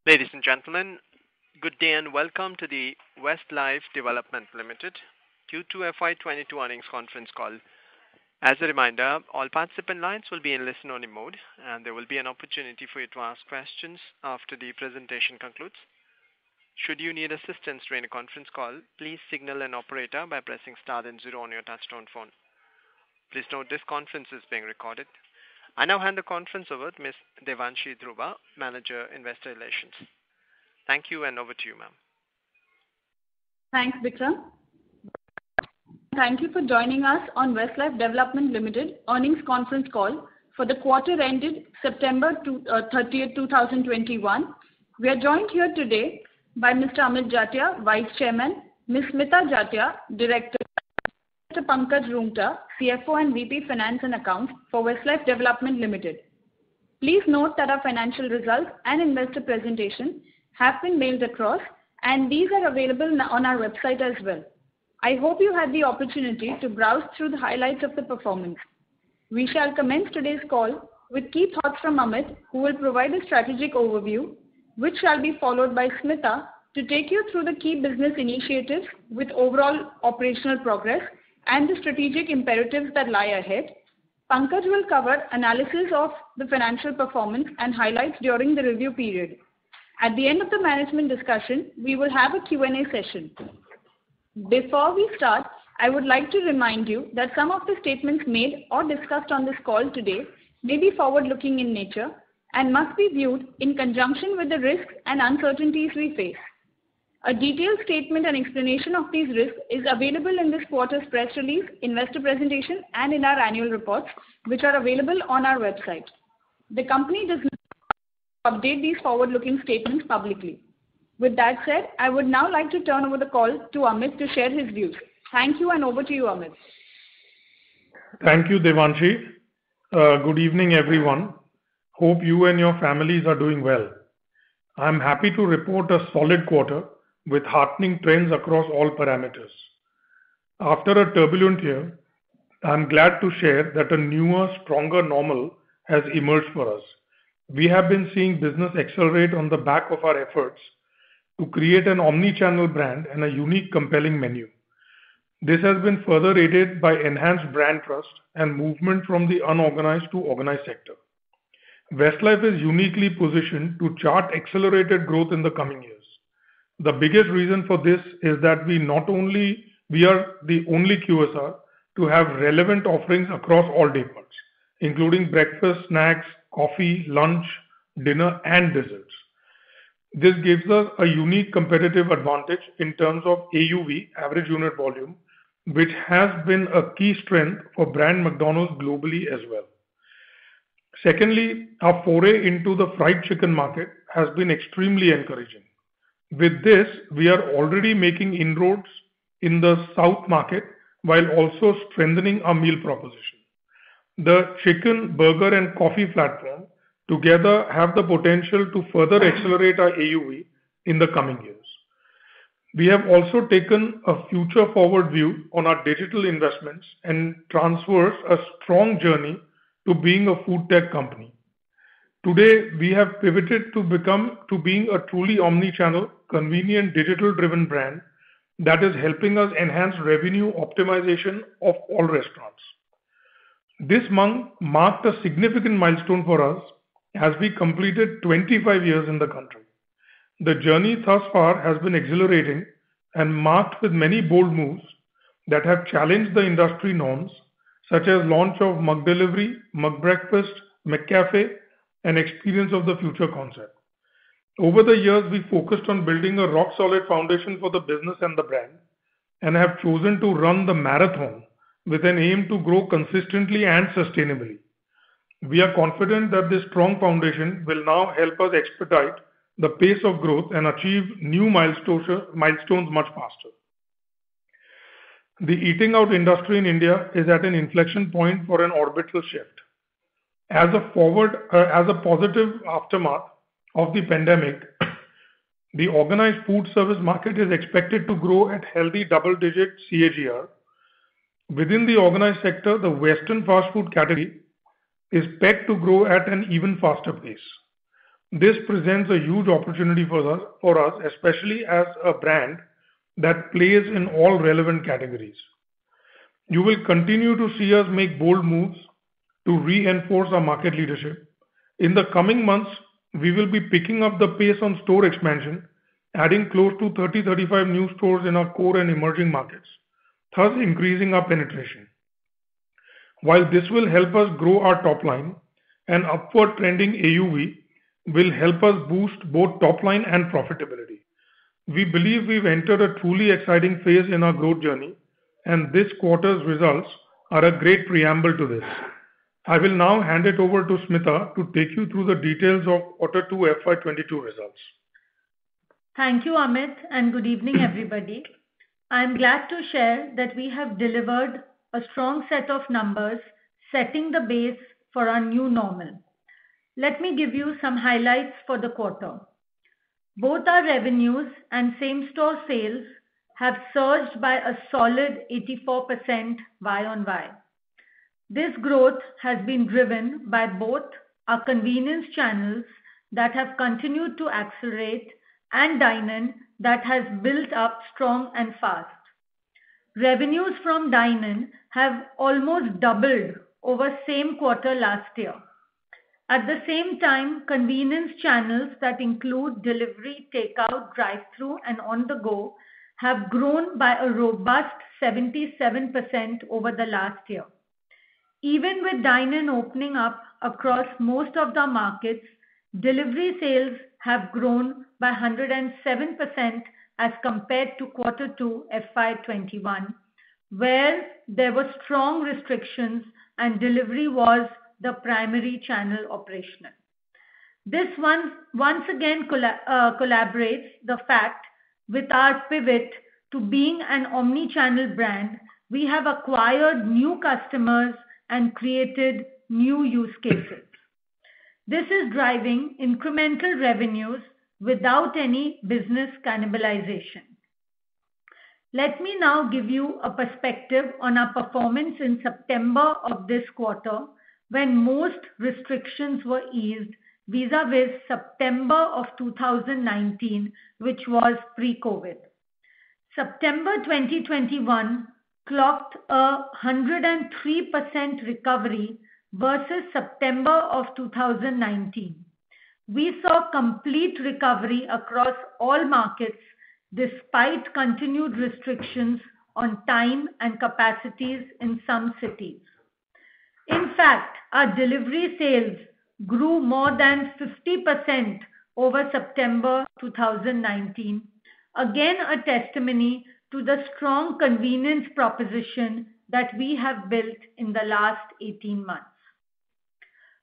Ladies and gentlemen, good day and welcome to the Westlife Development Limited Q2 FY22 earnings conference call. As a reminder, all participant lines will be in listen-only mode, and there will be an opportunity for you to ask questions after the presentation concludes. Should you need assistance during the conference call, please signal an operator by pressing star then 0 on your touchtone phone. Please note this conference is being recorded. I now hand the conference over to Ms. Devanshi Dhruva, Manager, Investor Relations. Thank you, and over to you, ma'am. Thanks, Vikram. Thank you for joining us on Westlife Development Limited earnings conference call for the quarter ended September 30th, 2021. We are joined here today by Mr. Amit Jatia, Vice Chairman, Ms. Smita Jatia, Director, Mr. Pankaj Roongta, CFO and VP Finance and Accounts for Westlife Development Limited. Please note that our financial results and investor presentation have been mailed across, and these are available on our website as well. I hope you had the opportunity to browse through the highlights of the performance. We shall commence today's call with key thoughts from Amit, who will provide a strategic overview, which shall be followed by Smita to take you through the key business initiatives with overall operational progress and the strategic imperatives that lie ahead. Pankaj will cover analysis of the financial performance and highlights during the review period. At the end of the management discussion, we will have a Q&A session. Before we start, I would like to remind you that some of the statements made or discussed on this call today may be forward-looking in nature and must be viewed in conjunction with the risks and uncertainties we face. A detailed statement and explanation of these risks is available in this quarter's press release, investor presentation, and in our annual reports, which are available on our website. The company does not update these forward-looking statements publicly. With that said, I would now like to turn over the call to Amit to share his views. Thank you, and over to you, Amit. Thank you, Devanshi. Good evening, everyone. Hope you and your families are doing well. I'm happy to report a solid quarter with heartening trends across all parameters. After a turbulent year, I'm glad to share that a newer, stronger normal has emerged for us. We have been seeing business accelerate on the back of our efforts to create an omni-channel brand and a unique, compelling menu. This has been further aided by enhanced brand trust and movement from the unorganized to organized sector. Westlife is uniquely positioned to chart accelerated growth in the coming years. The biggest reason for this is that we are the only QSR to have relevant offerings across all day parts, including breakfast, snacks, coffee, lunch, dinner, and desserts. This gives us a unique competitive advantage in terms of AUV, average unit volume, which has been a key strength for brand McDonald's globally as well. Secondly, our foray into the fried chicken market has been extremely encouraging. With this, we are already making inroads in the South market while also strengthening our meal proposition. The chicken, burger, and coffee platform together have the potential to further accelerate our AUV in the coming years. We have also taken a future-forward view on our digital investments and traversed a strong journey to being a food tech company. Today, we have pivoted to being a truly omni-channel, convenient, digital-driven brand that is helping us enhance revenue optimization of all restaurants. This month marked a significant milestone for us as we completed 25 years in the country. The journey thus far has been exhilarating and marked with many bold moves that have challenged the industry norms, such as launch of McDelivery, McBreakfast, McCafe, and Experience of the Future concept. Over the years, we focused on building a rock-solid foundation for the business and the brand, and have chosen to run the marathon with an aim to grow consistently and sustainably. We are confident that this strong foundation will now help us expedite the pace of growth and achieve new milestones much faster. The eating out industry in India is at an inflection point for an orbital shift. As a positive aftermath of the pandemic, the organized food service market is expected to grow at healthy double-digit CAGR. Within the organized sector, the Western fast food category is pegged to grow at an even faster pace. This presents a huge opportunity for us, especially as a brand that plays in all relevant categories. You will continue to see us make bold moves to reinforce our market leadership. In the coming months, we will be picking up the pace on store expansion, adding close to 30-35 new stores in our core and emerging markets, thus increasing our penetration. While this will help us grow our top line, an upward trending AUV will help us boost both top line and profitability. We believe we've entered a truly exciting phase in our growth journey, and this quarter's results are a great preamble to this. I will now hand it over to Smita to take you through the details of Q2 FY22 results. Thank you, Amit, and good evening, everybody. I am glad to share that we have delivered a strong set of numbers, setting the base for our new normal. Let me give you some highlights for the quarter. Both our revenues and same-store sales have surged by a solid 84% Y-on-Y. This growth has been driven by both our convenience channels that have continued to accelerate and dine-in that has built up strong and fast. Revenues from dine-in have almost doubled over same quarter last year. At the same time, convenience channels that include delivery, takeout, drive-through, and on-the-go have grown by a robust 77% over the last year. Even with dine-in opening up across most of the markets, delivery sales have grown by 107% as compared to Q2 FY21, where there were strong restrictions and delivery was the primary channel operational. This once again collaborates the fact with our pivot to being an omni-channel brand. We have acquired new customers and created new use cases. This is driving incremental revenues without any business cannibalization. Let me now give you a perspective on our performance in September of this quarter, when most restrictions were eased vis-a-vis September of 2019, which was pre-COVID. September 2021 clocked a 103% recovery versus September of 2019. We saw complete recovery across all markets despite continued restrictions on time and capacities in some cities. In fact, our delivery sales grew more than 50% over September 2019, again a testimony to the strong convenience proposition that we have built in the last 18 months.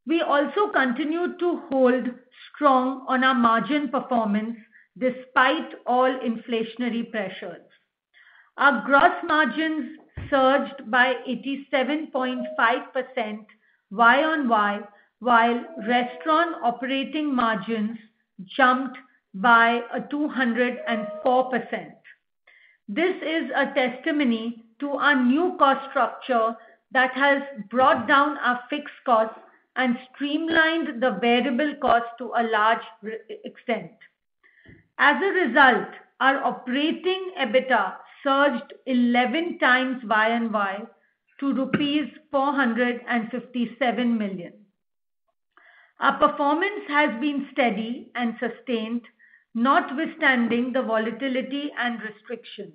We also continued to hold strong on our margin performance despite all inflationary pressures. Our gross margins surged by 87.5% Y-on-Y, while restaurant operating margins jumped by 204%. This is a testimony to our new cost structure that has brought down our fixed costs and streamlined the variable cost to a large extent. As a result, our operating EBITDA surged 11 times Y-on-Y to rupees 457 million. Our performance has been steady and sustained, notwithstanding the volatility and restrictions.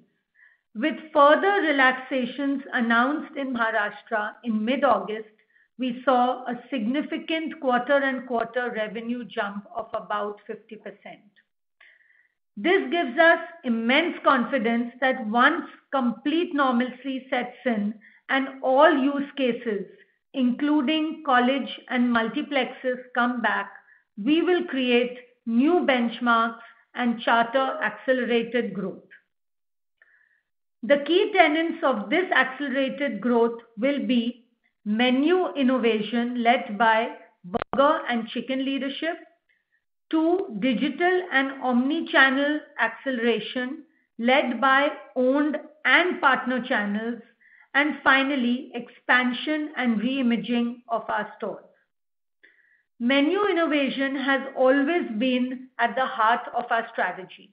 With further relaxations announced in Maharashtra in mid-August, we saw a significant quarter-on-quarter revenue jump of about 50%. This gives us immense confidence that once complete normalcy sets in and all use cases, including college and multiplexes, come back, we will create new benchmarks and charter accelerated growth. The key tenets of this accelerated growth will be menu innovation led by burger and chicken leadership, 2, digital and omni-channel acceleration led by owned and partner channels, and finally, expansion and re-imaging of our stores. Menu innovation has always been at the heart of our strategy.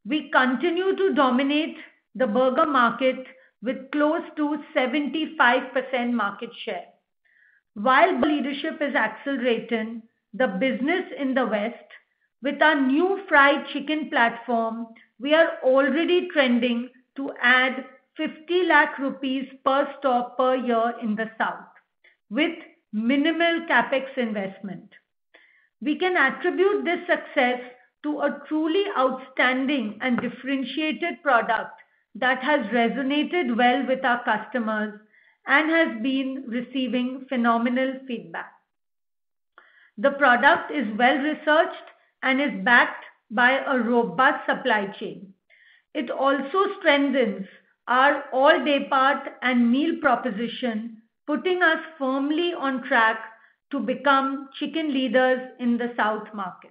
We continue to dominate the burger market with close to 75% market share. While leadership is accelerating the business in the West, with our new fried chicken platform, we are already trending to add 50 lakh rupees per store per year in the South, with minimal capex investment. We can attribute this success to a truly outstanding and differentiated product that has resonated well with our customers and has been receiving phenomenal feedback. The product is well researched and is backed by a robust supply chain. It also strengthens our all day part and meal proposition, putting us firmly on track to become chicken leaders in the South market.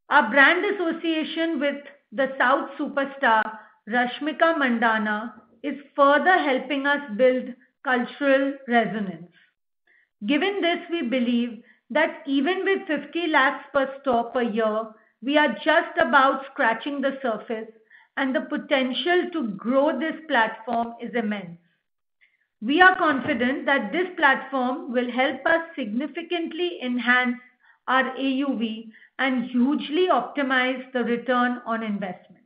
Our brand association with the South superstar Rashmika Mandana is further helping us build cultural resonance. Given this, we believe that even with 50 lakhs per store per year, we are just about scratching the surface and the potential to grow this platform is immense. We are confident that this platform will help us significantly enhance our AUV and hugely optimize the return on investment.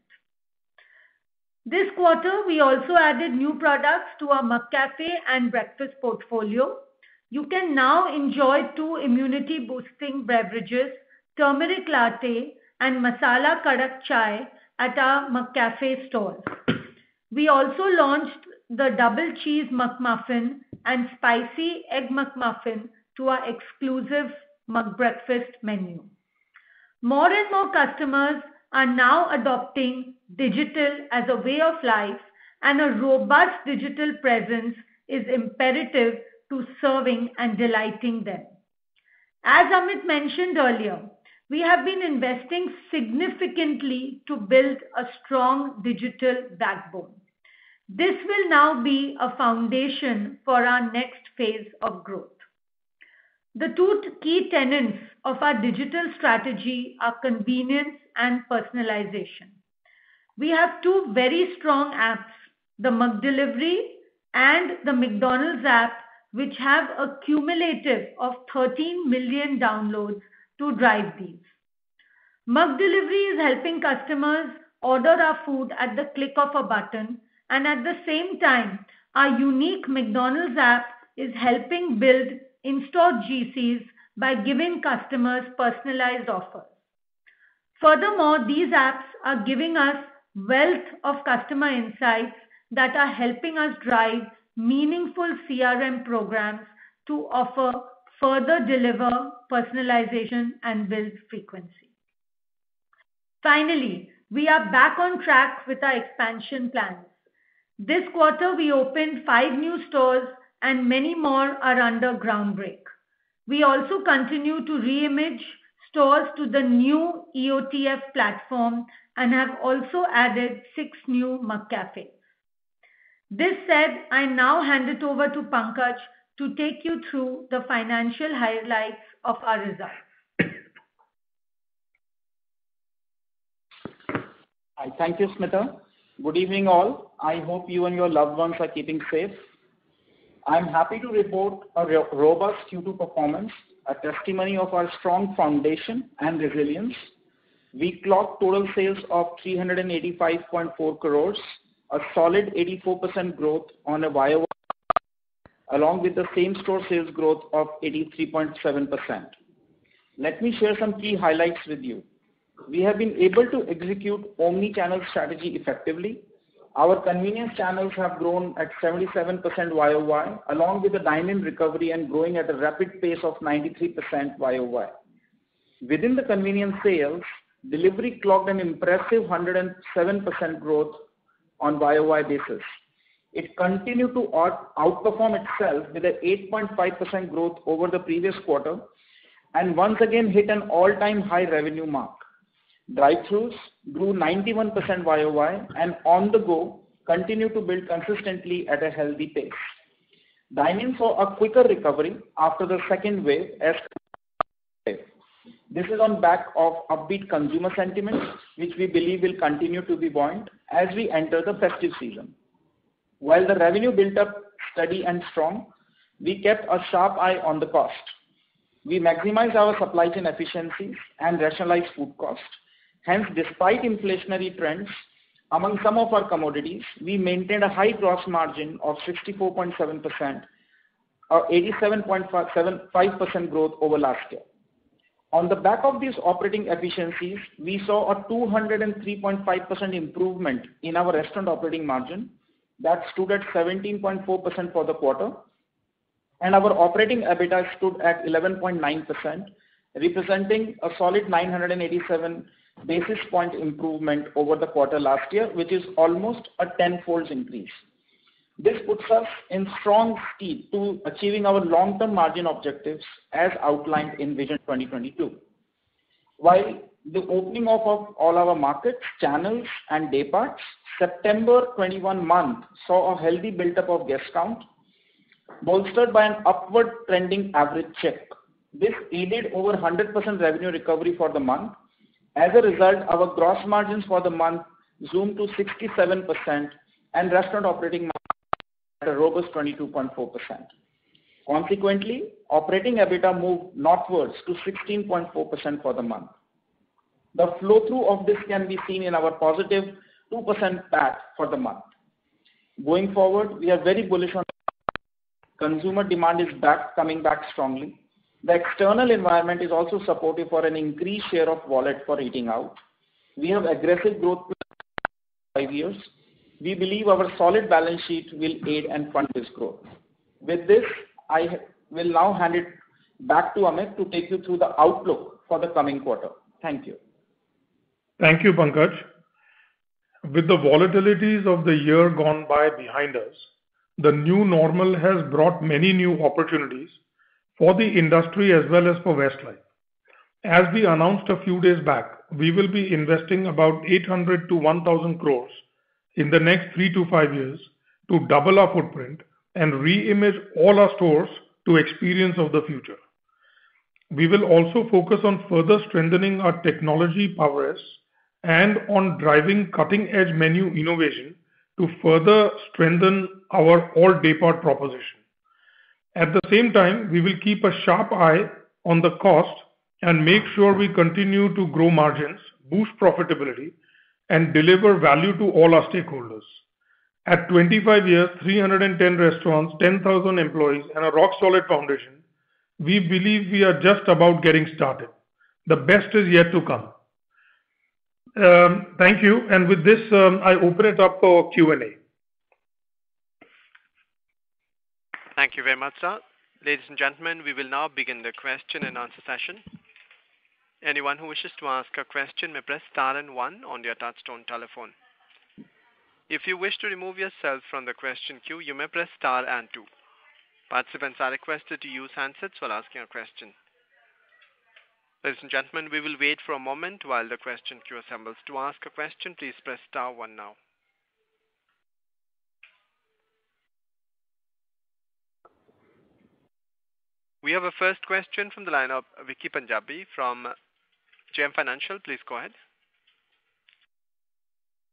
This quarter, we also added new products to our McCafe and breakfast portfolio. You can now enjoy two immunity boosting beverages, turmeric latte and masala kadak chai at our McCafe stores. We also launched the double cheese McMuffin and spicy egg McMuffin to our exclusive McBreakfast menu. More and more customers are now adopting digital as a way of life, and a robust digital presence is imperative to serving and delighting them. As Amit mentioned earlier, we have been investing significantly to build a strong digital backbone. This will now be a foundation for our next phase of growth. The two key tenets of our digital strategy are convenience and personalization. We have two very strong apps, the McDelivery and the McDonald's app, which have a cumulative of 13 million downloads to drive these. McDelivery is helping customers order our food at the click of a button, and at the same time, our unique McDonald's app is helping build in-store GCs by giving customers personalized offers. Furthermore, these apps are giving us wealth of customer insights that are helping us drive meaningful CRM programs to offer further deliver personalization and build frequency. Finally, we are back on track with our expansion plans. This quarter, we opened 5 new stores and many more are under groundbreak. We also continue to re-image stores to the new EOTF platform and have also added 6 new McCafes. This said, I now hand it over to Pankaj to take you through the financial highlights of our results. Thank you, Smita. Good evening, all. I hope you and your loved ones are keeping safe. I'm happy to report a robust Q2 performance, a testimony of our strong foundation and resilience. We clocked total sales of 385.4 crores, a solid 84% growth on a YOY, along with the same-store sales growth of 83.7%. Let me share some key highlights with you. We have been able to execute omni-channel strategy effectively. Our convenience channels have grown at 77% YOY, along with the dine-in recovery and growing at a rapid pace of 93% YOY. Within the convenience sales, delivery clocked an impressive 107% growth on YOY basis. It continued to outperform itself with an 8.5% growth over the previous quarter and once again hit an all-time high revenue mark. Drive-thrus grew 91% YOY and on the go continue to build consistently at a healthy pace. Dine-in saw a quicker recovery after the second wave as This is on back of upbeat consumer sentiment, which we believe will continue to be buoyant as we enter the festive season. While the revenue built up steady and strong, we kept a sharp eye on the cost. We maximized our supply chain efficiencies and rationalized food cost. Hence, despite inflationary trends among some of our commodities, we maintained a high gross margin of 64.7%, or 87.75% growth over last year. On the back of these operating efficiencies, we saw a 203.5% improvement in our restaurant operating margin that stood at 17.4% for the quarter, and our operating EBITDA stood at 11.9%, representing a solid 987 basis point improvement over the quarter last year, which is almost a tenfold increase. This puts us in strong stead to achieving our long-term margin objectives as outlined in Vision 2022. While the opening of all our markets, channels and day parts, September 21 month saw a healthy build-up of guest count, bolstered by an upward trending average check. This aided over 100% revenue recovery for the month. As a result, our gross margins for the month zoomed to 67% and restaurant operating margin at a robust 22.4%. Consequently, operating EBITDA moved northwards to 16.4% for the month. The flow-through of this can be seen in our positive 2% PAT for the month. Going forward, we are very bullish on consumer demand is coming back strongly. The external environment is also supportive for an increased share of wallet for eating out. We have aggressive growth plans for 5 years. We believe our solid balance sheet will aid and fund this growth. With this, I will now hand it back to Amit to take you through the outlook for the coming quarter. Thank you. Thank you, Pankaj. With the volatilities of the year gone by behind us, the new normal has brought many new opportunities for the industry as well as for Westlife. As we announced a few days back, we will be investing about 800 to 1,000 crores in the next 3 to 5 years to double our footprint and re-image all our stores to experience of the future. We will also focus on further strengthening our technology prowess and on driving cutting-edge menu innovation to further strengthen our all-daypart proposition. At the same time, we will keep a sharp eye on the cost and make sure we continue to grow margins, boost profitability, and deliver value to all our stakeholders. At 25 years, 310 restaurants, 10,000 employees, and a rock-solid foundation, we believe we are just about getting started. The best is yet to come. Thank you. And with this, I open it up for Q&A. Thank you very much, sir. Ladies and gentlemen, we will now begin the question and answer session. Anyone who wishes to ask a question may press star and 1 on your touchtone telephone. If you wish to remove yourself from the question queue, you may press star and 2. Participants are requested to use handsets while asking a question. Ladies and gentlemen, we will wait for a moment while the question queue assembles. To ask a question, please press star 1 now. We have a first question from the line of Vicky Punjabi from JM Financial. Please go ahead.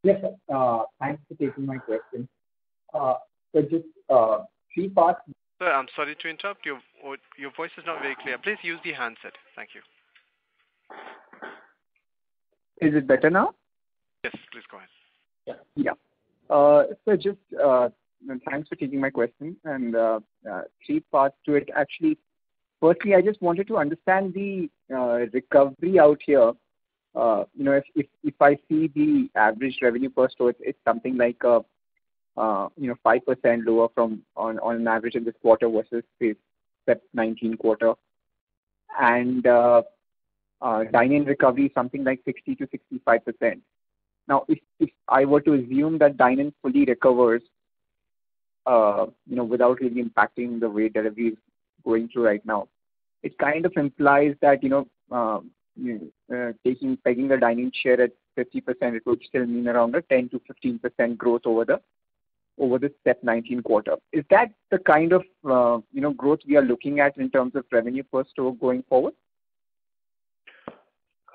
Yes, sir. Thanks for taking my question. So just 3 parts. Sir, I'm sorry to interrupt. Your voice is not very clear. Please use the handset. Thank you. Is it better now? Yes, please go ahead. Yeah. So just thanks for taking my question, and 3 parts to it. Actually, firstly, I just wanted to understand the recovery out here. If I see the average revenue per store, it's something like 5% lower from on an average in this quarter versus the Feb 19 quarter, and dine-in recovery is something like 60 to 65%. Now, if I were to assume that dine-in fully recovers, without really impacting the way delivery is going through right now, it kind of implies that pegging the dine-in share at 50%, it would still mean around a 10 to 15% growth over the Feb 19 quarter. Is that the kind of growth we are looking at in terms of revenue per store going forward?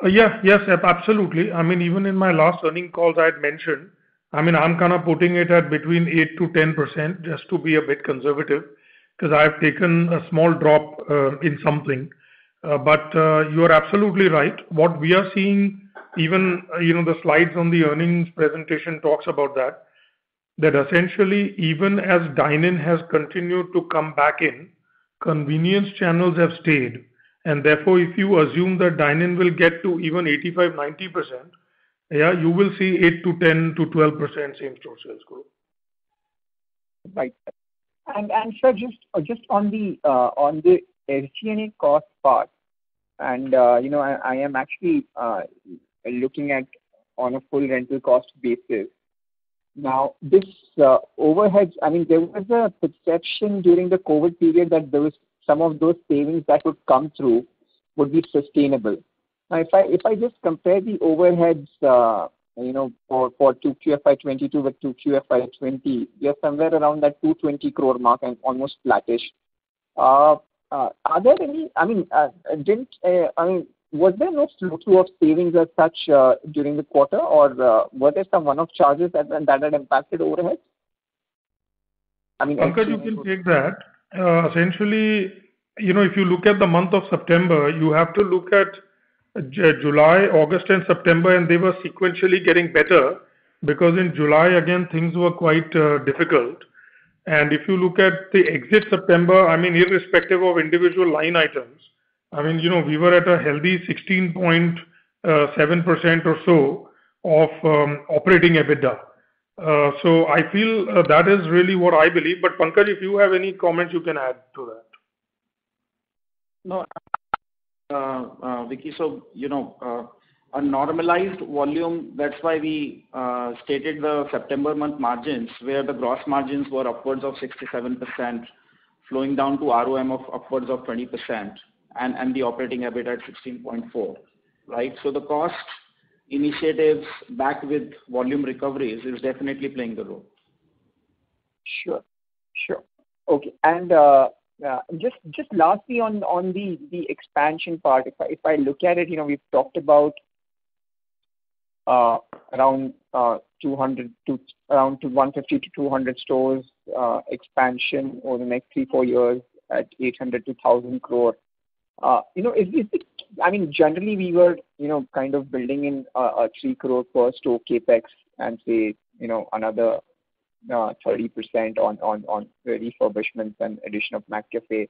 Yes, absolutely. I mean, even in my last earning calls, I had mentioned, I mean, I'm kind of putting it at between 8 to 10% just to be a bit conservative because I've taken a small drop in something. But you are absolutely right. What we are seeing, even, the slides on the earnings presentation talks about that essentially even as dine-in has continued to come back in, convenience channels have stayed. And therefore, if you assume that dine-in will get to even 85, 90%, yeah, you will see 8 to 10 to 12% same-store sales growth. Right. And sir, just on the SG&A cost part, and I am actually looking at on a full rental cost basis. Now, this overheads, I mean, there was a perception during the COVID period that there was some of those savings that would come through would be sustainable. Now, if I just compare the overheads, for 2Q FY22 with 2Q FY20, we are somewhere around that 220 crore mark and almost flattish. Are there any? I mean, was there no flow-through of savings as such during the quarter, or were there some one-off charges that had impacted overheads? I mean, Pankaj, you can take that. Essentially, if you look at the month of September, you have to look at July, August, and September, and they were sequentially getting better because in July, again, things were quite difficult. And if you look at the exit September, I mean, irrespective of individual line items, I mean, we were at a healthy 16.7% or so of operating EBITDA. So I feel that is really what I believe. But Pankaj, if you have any comments, you can add to that. No, Vicky, so, a normalized volume, that's why we stated the September month margins, where the gross margins were upwards of 67%, flowing down to ROM of upwards of 20%, and the operating EBITDA at 16.4, right? So the cost initiatives backed with volume recoveries is definitely playing the role. Sure. Okay. And just lastly on the expansion part, if I look at it, we've talked about around 200 to around 150 to 200 stores expansion over the next 3-4 years at 800 to 1,000 crore. Is it, I mean, generally we were, kind of building in a 3 crore per store capex and say, another 30% on the refurbishments and addition of McCafe.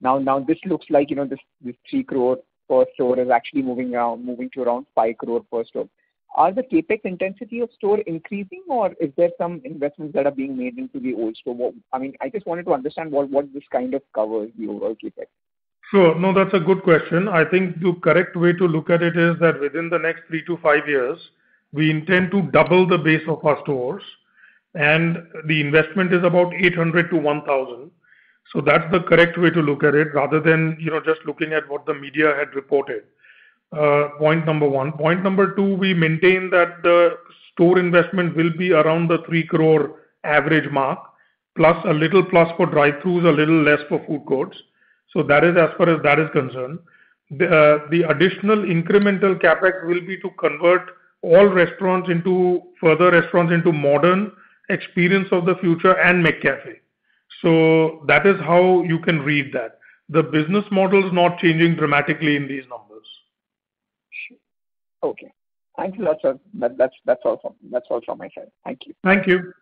Now this looks like, this 3 crore per store is actually moving to around 5 crore per store. Are the capex intensity of store increasing, or is there some investments that are being made into the old store? I mean, I just wanted to understand what this kind of covers the overall capex. Sure. No, that's a good question. I think the correct way to look at it is that within the next 3 to 5 years, we intend to double the base of our stores, and the investment is about 800 to 1,000. So that's the correct way to look at it, rather than just looking at what the media had reported. Point number one. Point number two, we maintain that the store investment will be around the 3 crore average mark, plus a little plus for drive-throughs, a little less for food courts. So that is as far as that is concerned. The additional incremental capex will be to convert all further restaurants into modern experience of the future and McCafe. So that is how you can read that. The business model is not changing dramatically in these numbers. Okay. Thanks a lot, sir. That's all from my side. Thank you. Thank you.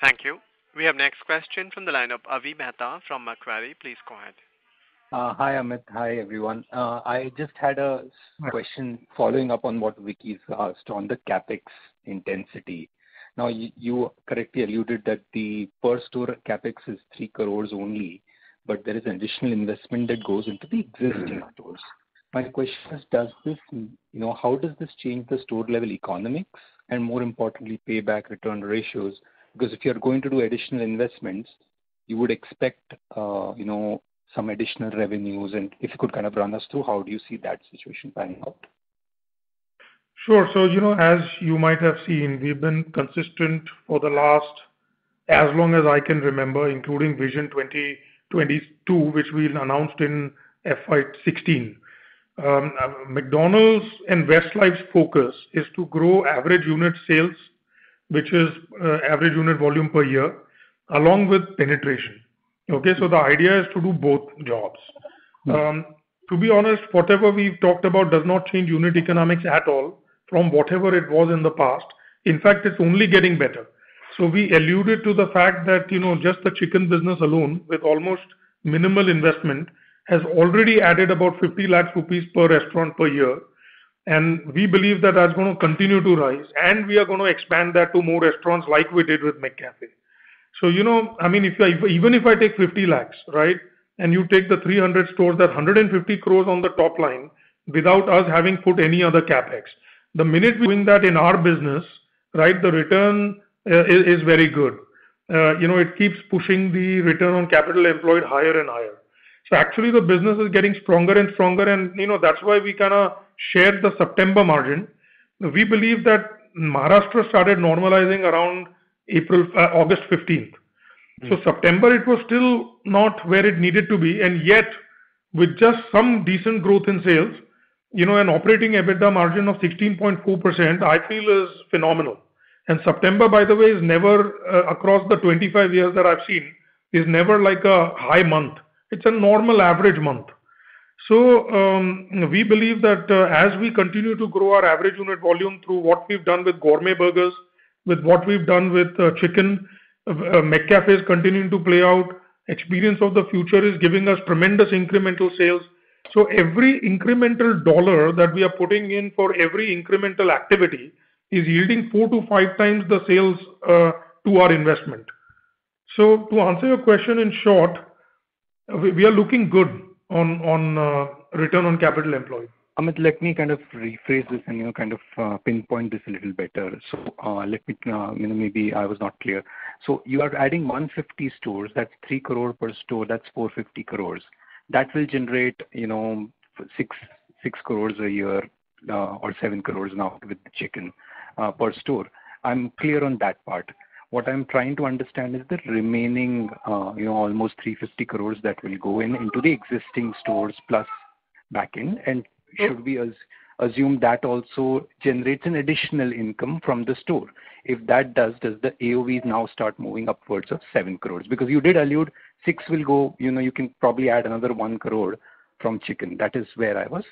Thank you. We have next question from the line of Avi Mehta from Macquarie. Please go ahead. Hi, Amit. Hi, everyone. I just had a question following up on what Vicky's asked on the capex intensity. Now, you correctly alluded that the per store capex is 3 crores only, but there is additional investment that goes into the existing stores. My question is, how does this change the store level economics and, more importantly, payback return ratios? Because if you're going to do additional investments, you would expect, some additional revenues. And if you could kind of run us through, how do you see that situation panning out? Sure. So, as you might have seen, we've been consistent for the last, as long as I can remember, including Vision 2022, which we announced in FY16. McDonald's and Westlife's focus is to grow average unit sales, which is average unit volume per year, along with penetration. Okay, so the idea is to do both jobs. To be honest, whatever we've talked about does not change unit economics at all from whatever it was in the past. In fact, it's only getting better. So we alluded to the fact that, just the chicken business alone, with almost minimal investment, has already added about 50 lakhs rupees per restaurant per year. And we believe that that's going to continue to rise, and we are going to expand that to more restaurants like we did with McCafe. So, even if I take 50 lakhs, right, and you take the 300 stores, that's 150 crores on the top line without us having put any other capex. The minute we're doing that in our business, right, the return is very good. It keeps pushing the return on capital employed higher and higher. So actually the business is getting stronger and stronger, and that's why we kind of shared the September margin. We believe that Maharashtra started normalizing around August 15th. So September it was still not where it needed to be, and yet with just some decent growth in sales, an operating EBITDA margin of 16.4%, I feel is phenomenal. And September, by the way, is never across the 25 years that I've seen, is never like a high month. It's a normal average month. So we believe that as we continue to grow our average unit volume through what we've done with gourmet burgers, with what we've done with chicken, McCafe is continuing to play out. Experience of the future is giving us tremendous incremental sales. So every incremental dollar that we are putting in for every incremental activity is yielding 4 to 5 times the sales to our investment. So to answer your question in short, we are looking good on return on capital employed. Amit, let me kind of rephrase this and kind of pinpoint this a little better. So let me maybe I was not clear. So you are adding 150 stores. That's 3 crore per store. That's 450 crores. That will generate 6 crores a year or 7 crores now with the chicken per store. I'm clear on that part. What I'm trying to understand is the remaining, almost 350 crores that will go into the existing stores plus back in, and should we assume that also generates an additional income from the store? If that does the AOVs now start moving upwards of 7 crores? Because you did allude 6 will go, you can probably add another 1 crore from chicken. That is where I was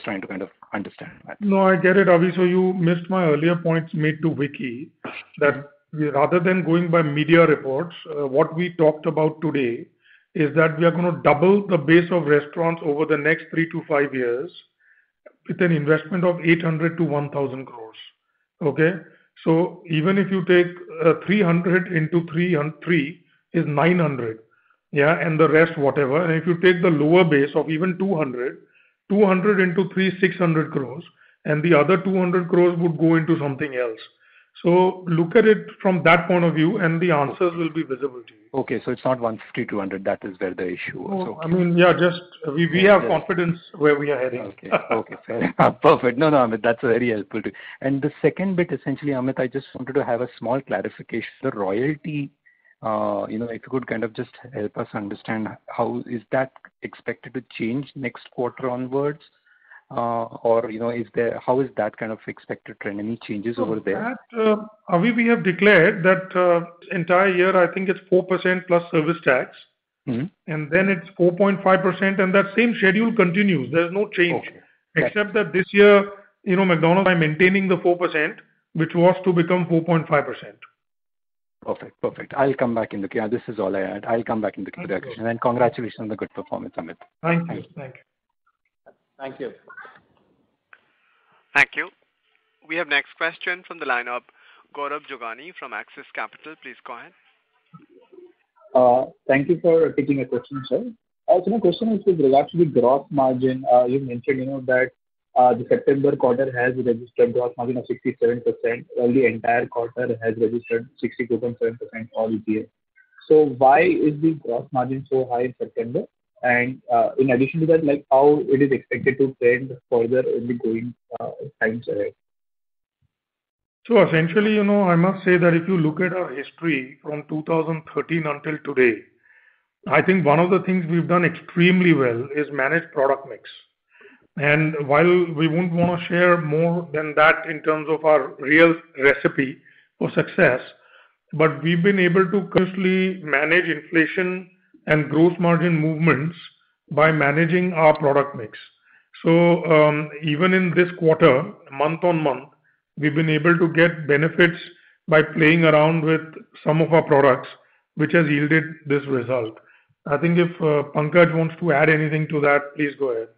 trying to kind of understand that. No, I get it, Avi. So you missed my earlier points made to Vicky that rather than going by media reports, what we talked about today is that we are going to double the base of restaurants over the next 3 to 5 years with an investment of 800 to 1,000 crores. Okay? So even if you take 300 into 3 is 900. Yeah, and the rest whatever. And if you take the lower base of even 200 into 3, 600 crores, and the other 200 crores would go into something else. So look at it from that point of view, and the answers will be visible to you. Okay, so it's not 150, 200. That is where the issue was. Okay. I mean, yeah, just we have confidence where we are heading. Okay, fair enough. Perfect. No, Amit, that's very helpful too. And the second bit, essentially, Amit, I just wanted to have a small clarification. The royalty, if you could kind of just help us understand how is that expected to change next quarter onwards? Or how is that kind of expected trend? Any changes over there? Avi, we have declared that entire year, I think it's 4% plus service tax. And then it's 4.5%, and that same schedule continues. There's no change. Okay. Except that this year, McDonald's are maintaining the 4%, which was to become 4.5%. Perfect. I'll come back in the queue. This is all I had. I'll come back in the queue. And congratulations on the good performance, Amit. Thank you. Thank you. Thank you. We have next question from the line of Gaurav Jogani from Axis Capital. Please go ahead. Thank you for taking a question, sir. So my question is with regards to the gross margin. You mentioned, that the September quarter has registered gross margin of 67%, while the entire quarter has registered 62.7% all year. So why is the gross margin so high in September? And in addition to that, like how it is expected to trend further in the going times ahead? So essentially, I must say that if you look at our history from 2013 until today, I think one of the things we've done extremely well is manage product mix. And while we wouldn't want to share more than that in terms of our real recipe for success, but we've been able to consciously manage inflation and gross margin movements by managing our product mix. So even in this quarter, month on month, we've been able to get benefits by playing around with some of our products, which has yielded this result. I think if Pankaj wants to add anything to that, please go ahead.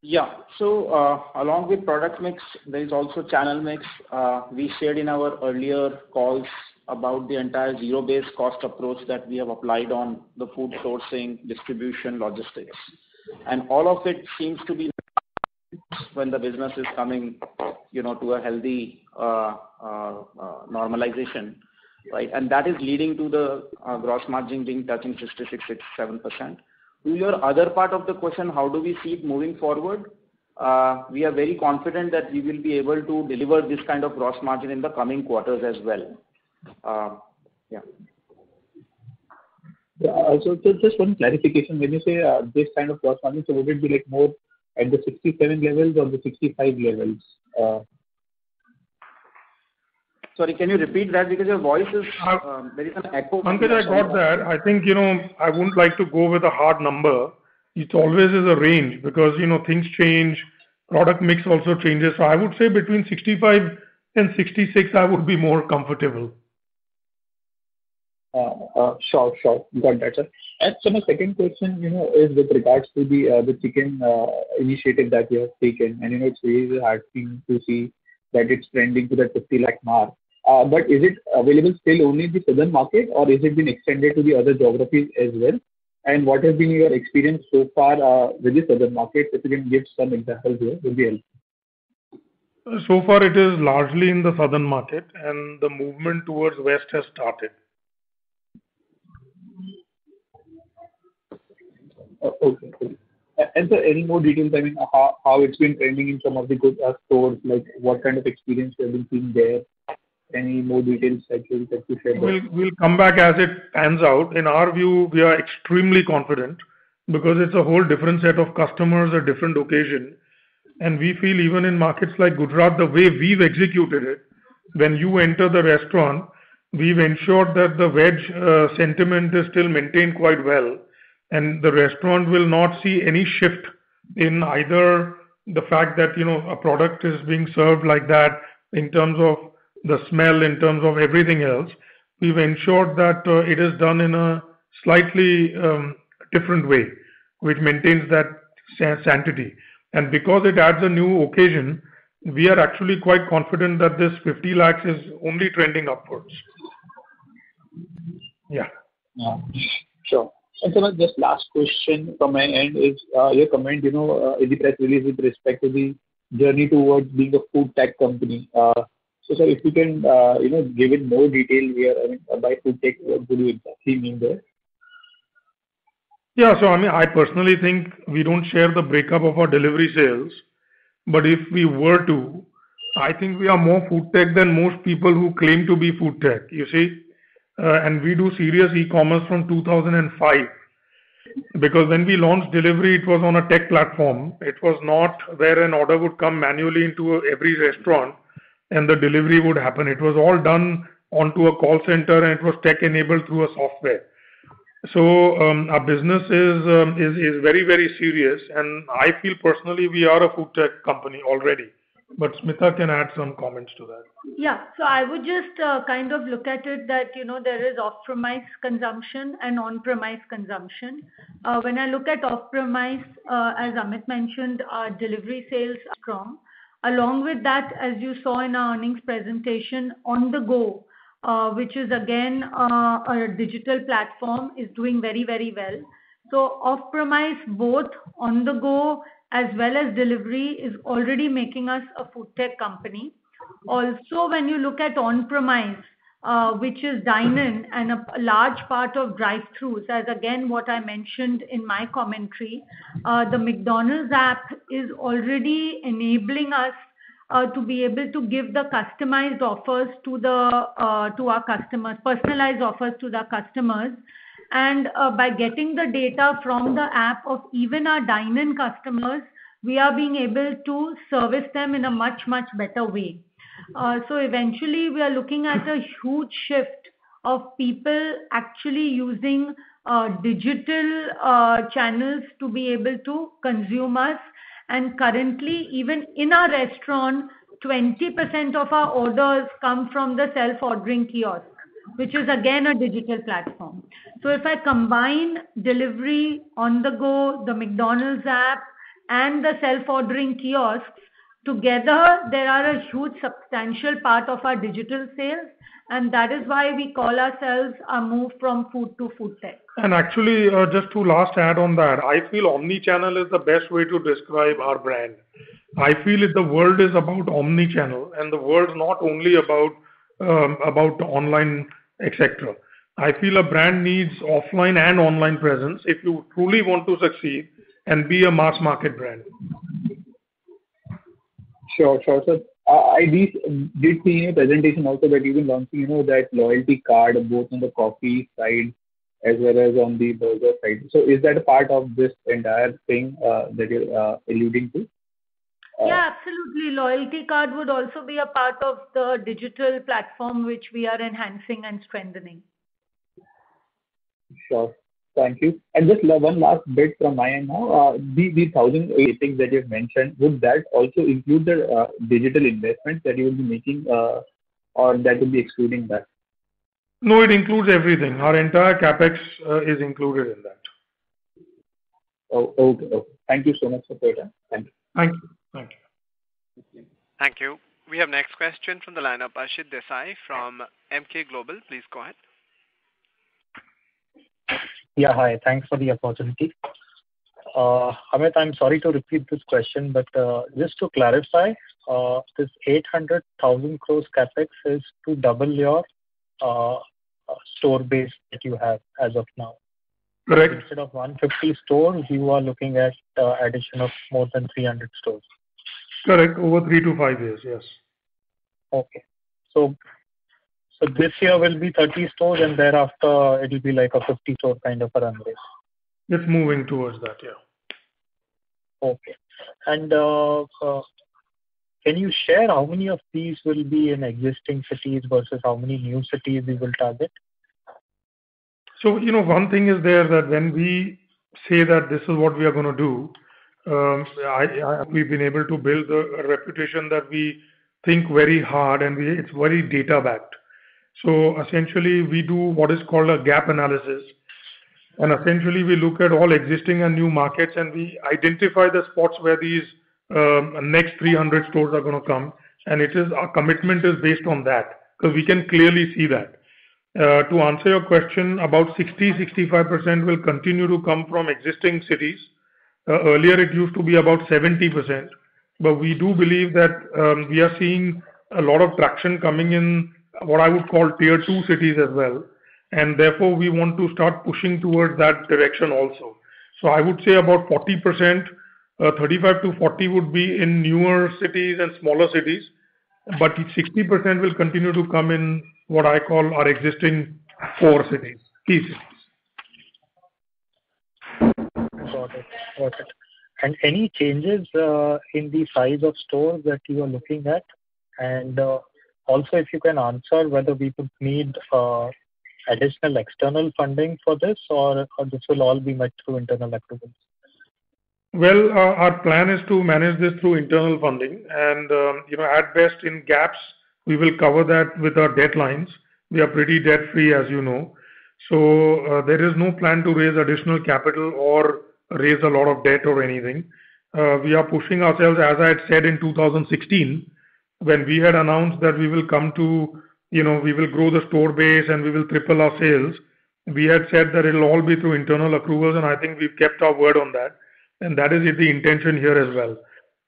Yeah. So along with product mix, there is also channel mix. We shared in our earlier calls about the entire zero-based cost approach that we have applied on the food sourcing, distribution, logistics. And all of it seems to be when the business is coming, to a healthy normalization, right? And that is leading to the gross margin being touching 66-67%. To your other part of the question, how do we see it moving forward? We are very confident that we will be able to deliver this kind of gross margin in the coming quarters as well. Yeah. So just one clarification. When you say this kind of gross margin, so would it be like more at the 67 levels or the 65 levels? Sorry, can you repeat that? Because your voice is, there is an echo. Pankaj, I got that. I think, I wouldn't like to go with a hard number. It always is a range because, things change, product mix also changes. So I would say between 65 and 66, I would be more comfortable. Sure. Got that, sir. And so my second question, is with regards to the chicken initiative that you have taken. And, it's really heartening to see that it's trending to the 50 lakh mark. But is it available still only in the southern market, or is it been extended to the other geographies as well? And what has been your experience so far with the southern market? If you can give some examples here, would be helpful. So far, it is largely in the southern market, and the movement towards west has started. Okay. And so any more details, I mean, how it's been trending in some of the good stores, like what kind of experience you have been seeing there? Any more details that you share? We'll come back as it pans out. In our view, we are extremely confident because it's a whole different set of customers, a different occasion. And we feel even in markets like Gujarat, the way we've executed it, when you enter the restaurant, we've ensured that the veg sentiment is still maintained quite well. And the restaurant will not see any shift in either the fact that, a product is being served like that in terms of the smell, in terms of everything else. We've ensured that it is done in a slightly different way, which maintains that sanctity. And because it adds a new occasion, we are actually quite confident that this 50 lakhs is only trending upwards. Yeah. Sure. And so my just last question from my end is your comment, in the press release with respect to the journey towards being a food tech company. So sir, if you can, give it more detail here, I mean, by food tech, what do you exactly mean there? Yeah, so I personally think we don't share the breakup of our delivery sales, but if we were to, I think we are more food tech than most people who claim to be food tech, you see. And we do serious e-commerce from 2005 because when we launched delivery, it was on a tech platform. It was not where an order would come manually into every restaurant and the delivery would happen. It was all done onto a call center and it was tech enabled through a software. So our business is very, very serious, and I feel personally we are a food tech company already. But Smita can add some comments to that. Yeah, so I would just kind of look at it that, there is off-premise consumption and on-premise consumption. When I look at off-premise, as Amit mentioned, our delivery sales are strong. Along with that, as you saw in our earnings presentation, on the go, which is again a digital platform, is doing very, very well. So off-premise, both on the go as well as delivery, is already making us a food tech company. Also, when you look at on-premise, which is dine-in and a large part of drive-thrus, as again what I mentioned in my commentary, the McDonald's app is already enabling us to be able to give the customized offers to our customers, personalized offers to the customers. And by getting the data from the app of even our dine-in customers, we are being able to service them in a much, much better way. So eventually, we are looking at a huge shift of people actually using digital channels to be able to consume us. And currently, even in our restaurant, 20% of our orders come from the self-ordering kiosk, which is again a digital platform. So if I combine delivery, on the go, the McDonald's app, and the self-ordering kiosks, together they are a huge substantial part of our digital sales, and that is why we call ourselves a move from food to food tech. And actually, just to last add on that, I feel omni-channel is the best way to describe our brand. I feel the world is about omni-channel, and the world not only about online, etc. I feel a brand needs offline and online presence if you truly want to succeed and be a mass market brand. Sure. So I did see in your presentation also that you've been launching, that loyalty card both on the coffee side as well as on the burger side. So is that a part of this entire thing that you're alluding to? Yeah, absolutely. Loyalty card would also be a part of the digital platform which we are enhancing and strengthening. Sure. Thank you. And just one last bit from my end now. The 1,000 things that you've mentioned, would that also include the digital investments that you will be making, or that will be excluding that? No, it includes everything. Our entire capex is included in that. Oh, okay. Thank you so much for your time. Thank you. Thank you. Thank you. Thank you. We have next question from the line of Ashit Desai from MK Global. Please go ahead. Yeah, hi. Thanks for the opportunity. Amit, I'm sorry to repeat this question, but just to clarify, this 800,000 crores capex is to double your store base that you have as of now. Correct. Instead of 150 stores, you are looking at addition of more than 300 stores. Correct. Over 3 to 5 years, yes. Okay. So this year will be 30 stores, and thereafter it will be like a 50 store kind of a run rate. It's moving towards that, yeah. Okay. And can you share how many of these will be in existing cities versus how many new cities we will target? So, one thing is there that when we say that this is what we are going to do, we've been able to build a reputation that we think very hard and it's very data backed. So essentially we do what is called a gap analysis, and essentially we look at all existing and new markets and we identify the spots where these next 300 stores are going to come, and our commitment is based on that because we can clearly see that. To answer your question, about 60-65% will continue to come from existing cities. Earlier it used to be about 70%, but we do believe that we are seeing a lot of traction coming in what I would call tier 2 cities as well, and therefore we want to start pushing towards that direction also. So I would say about 40%, 35 to 40 would be in newer cities and smaller cities, but 60% will continue to come in what I call our existing 4 cities, key cities. Got it. And any changes in the size of stores that you are looking at? And also, if you can answer whether we would need additional external funding for this, or this will all be met through internal accruals? Well, our plan is to manage this through internal funding, and at best in gaps, we will cover that with our debt lines. We are pretty debt free, as you know. So there is no plan to raise additional capital or raise a lot of debt or anything. We are pushing ourselves, as I had said in 2016, when we had announced that we will come to, we will grow the store base and we will triple our sales. We had said that it will all be through internal accruals, and I think we've kept our word on that. And that is the intention here as well.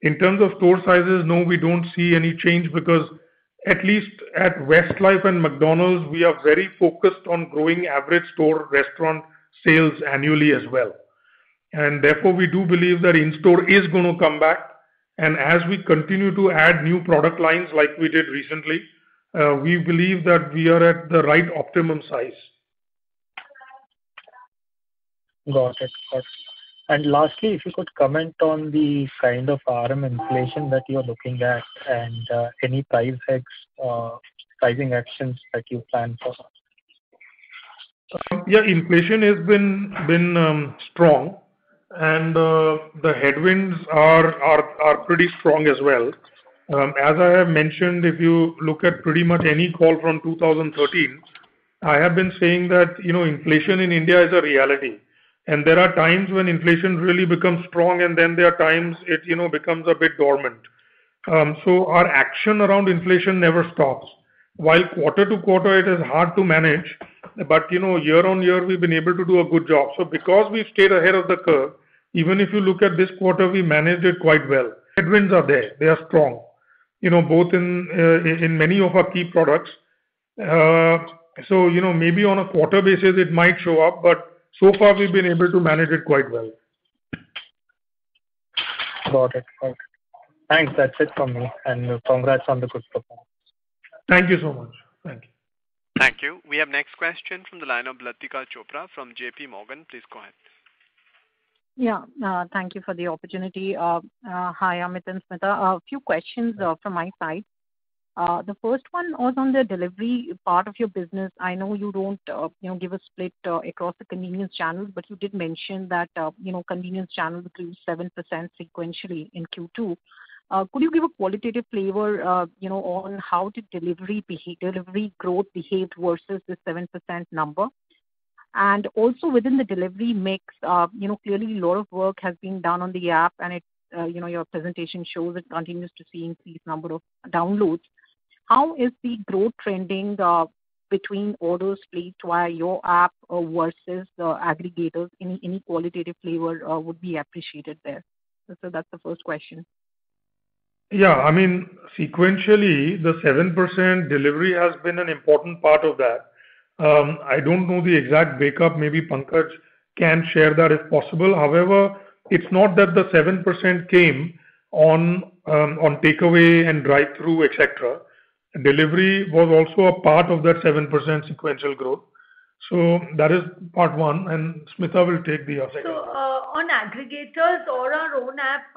In terms of store sizes, no, we don't see any change because at least at Westlife and McDonald's, we are very focused on growing average store restaurant sales annually as well. And therefore, we do believe that in-store is going to come back. And as we continue to add new product lines like we did recently, we believe that we are at the right optimum size. Got it. And lastly, if you could comment on the kind of RM inflation that you're looking at and any pricing actions that you plan for. Yeah, inflation has been strong, and the headwinds are pretty strong as well. As I have mentioned, if you look at pretty much any call from 2013, I have been saying that, inflation in India is a reality, and there are times when inflation really becomes strong, and then there are times it, becomes a bit dormant. So our action around inflation never stops. While quarter to quarter it is hard to manage, but year on year we've been able to do a good job. So because we stayed ahead of the curve, even if you look at this quarter, we managed it quite well. Headwinds are there; they are strong. Both in many of our key products. So maybe on a quarter basis it might show up, but so far we've been able to manage it quite well. Got it. Okay. Thanks. That's it from me, and congrats on the good performance. Thank you so much. Thank you. Thank you. We have next question from the line of Latika Chopra from JP Morgan. Please go ahead. Yeah, thank you for the opportunity. Hi, Amit and Smita. A few questions from my side. The first one was on the delivery part of your business. I know you don't, give a split across the convenience channels, but you did mention that, convenience channels grew 7% sequentially in Q2. Could you give a qualitative flavor, on how did delivery growth behaved versus the 7% number? And also within the delivery mix, clearly a lot of work has been done on the app, and it, your presentation shows it continues to see increased number of downloads. How is the growth trending between orders placed via your app versus aggregators? Any qualitative flavor would be appreciated there. So that's the first question. Yeah, I mean, sequentially, the 7% delivery has been an important part of that. I don't know the exact breakup. Maybe Pankaj can share that if possible. However, it's not that the 7% came on takeaway and drive-through, etc. Delivery was also a part of that 7% sequential growth. So that is part one, and Smita will take the second. So on aggregators or our own app,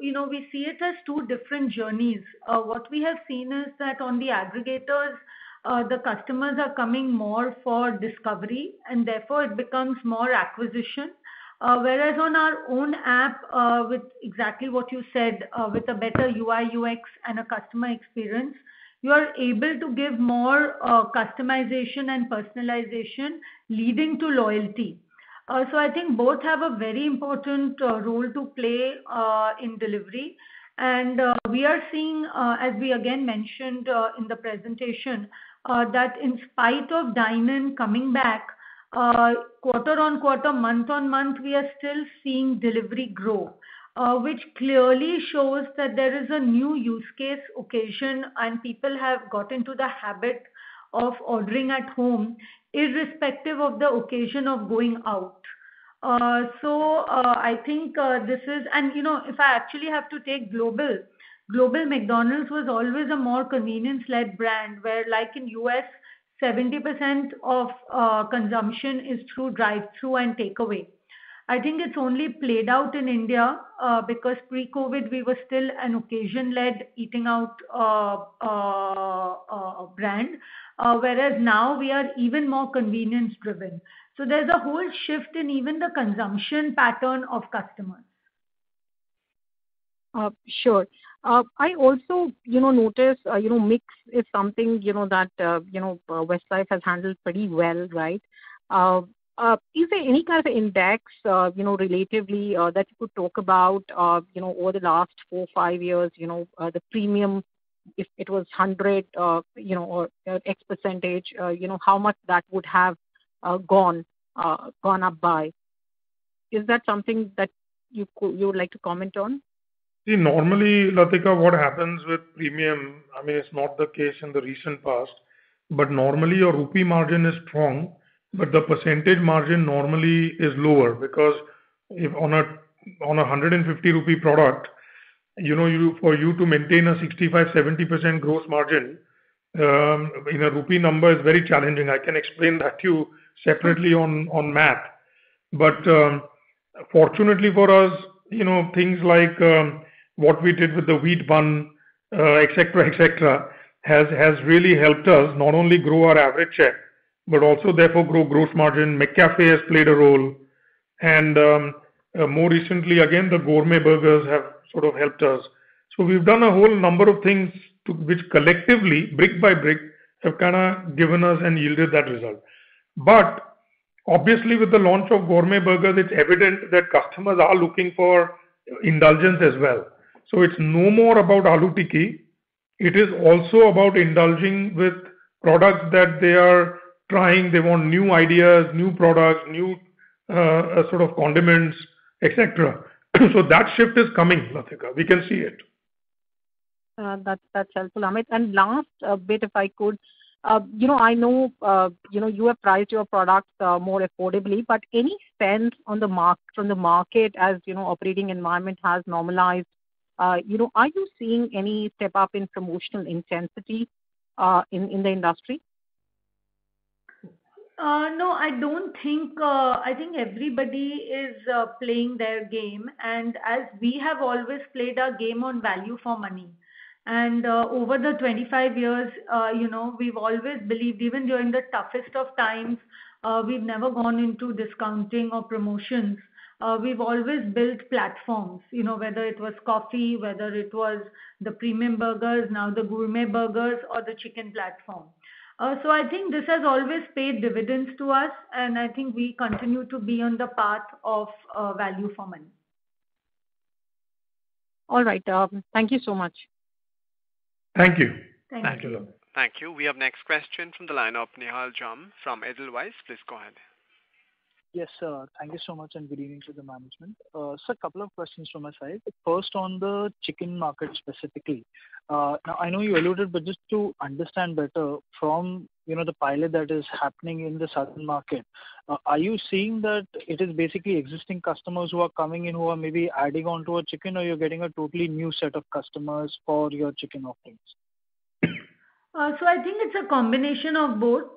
we see it as two different journeys. What we have seen is that on the aggregators, the customers are coming more for discovery, and therefore it becomes more acquisition. Whereas on our own app, with exactly what you said, with a better UI, UX and a customer experience, you are able to give more customization and personalization, leading to loyalty. So I think both have a very important role to play in delivery. And we are seeing, as we again mentioned in the presentation, that in spite of dine-in coming back, quarter on quarter, month on month, we are still seeing delivery grow, which clearly shows that there is a new use case occasion and people have got into the habit of ordering at home, irrespective of the occasion of going out. So I think this is, and if I actually have to take global McDonald's was always a more convenience-led brand, where like in US, 70% of consumption is through drive-through and takeaway. I think it's only played out in India because pre-COVID we were still an occasion-led eating out brand, whereas now we are even more convenience-driven. So there's a whole shift in even the consumption pattern of customers. Sure. I also, notice, mix is something, that, Westlife has handled pretty well, right? Is there any kind of index, relatively, that you could talk about, over the last 4-5 years, the premium, if it was 100, or X percentage, how much that would have gone up by? Is that something that you would like to comment on? See, normally, Latika, what happens with premium, I mean, it's not the case in the recent past, but normally your rupee margin is strong, but the percentage margin normally is lower, because if on a 150 rupee product, for you to maintain a 65-70% gross margin in a rupee number is very challenging. I can explain that to you separately on math, but Fortunately for us, things like what we did with the wheat bun, etc., has really helped us not only grow our average check, but also therefore grow gross margin. McCafe has played a role, and more recently, again, the gourmet burgers have sort of helped us. So we've done a whole number of things which collectively, brick by brick, have kind of given us and yielded that result. But obviously, with the launch of gourmet burgers, it's evident that customers are looking for indulgence as well. So it's no more about aloo tikki. It is also about indulging with products that they are trying. They want new ideas, new products, new sort of condiments, etc. So that shift is coming, Latika. We can see it. That's helpful, Amit. And last bit, if I could, I know, you have priced your products more affordably, but any sense on the from the market as, operating environment has normalized, are you seeing any step up in promotional intensity in the industry? No, I don't think. I think everybody is playing their game, and as we have always played our game on value for money. And over the 25 years, we've always believed, even during the toughest of times, we've never gone into discounting or promotions. We've always built platforms, whether it was coffee, whether it was the premium burgers, now the gourmet burgers, or the chicken platform. So I think this has always paid dividends to us, and I think we continue to be on the path of value for money. All right. Thank you so much. Thank you. Thank you. Thank you. We have next question from the line of Nihal Jam from Edelweiss. Please go ahead. Yes, sir. Thank you so much, and good evening to the management. Sir, a couple of questions from my side. First, on the chicken market specifically. Now, I know you alluded, but just to understand better from, the pilot that is happening in the southern market, are you seeing that it is basically existing customers who are coming in who are maybe adding on to a chicken, or you're getting a totally new set of customers for your chicken offerings? So I think it's a combination of both.